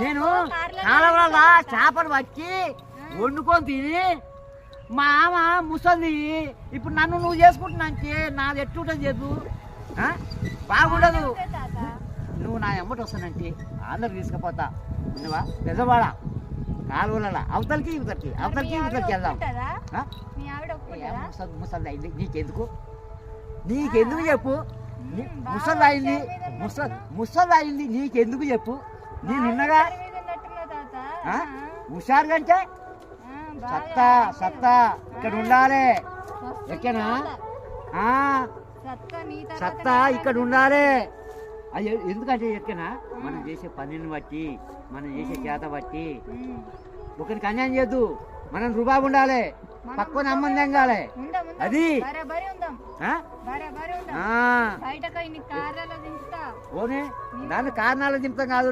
నేను కాలవల చేపలు పట్టి వండుకొని తిని మా ఆమె ముసలి ఇప్పుడు నన్ను నువ్వు చేసుకుంటున్నాకే నాది ఎట్టుంటుంది చేదు బాగుండదు. నువ్వు నా ఎమ్మటి వస్తానంటే అందరు తీసుకుపోతా నువ్వా పెద్దవాడ కాలువల అవతలికి ఇవతలికి వెళ్దాం. ముసలి అయింది నీకెందుకు చెప్పు, ముసలి అయింది నీకెందుకు చెప్పు. నేనున్నగా హుషారు కంటే సత్తా ఇక్కడ ఉండాలి. ఎక్కనా సత్తా ఇక్కడ ఉండాలి. అయ్యో ఎందుకంటే ఎక్కనా మనం చేసే పనిని బట్టి మనం చేసే చేత బట్టి ఒకరికి అన్యాయం చేయద్దు. మనం రుబాబు ఉండాలి, పక్కన అమ్మని తెంగాలి. అది ఓనే దాన్ని కారణాలు దింపుతాం కాదు.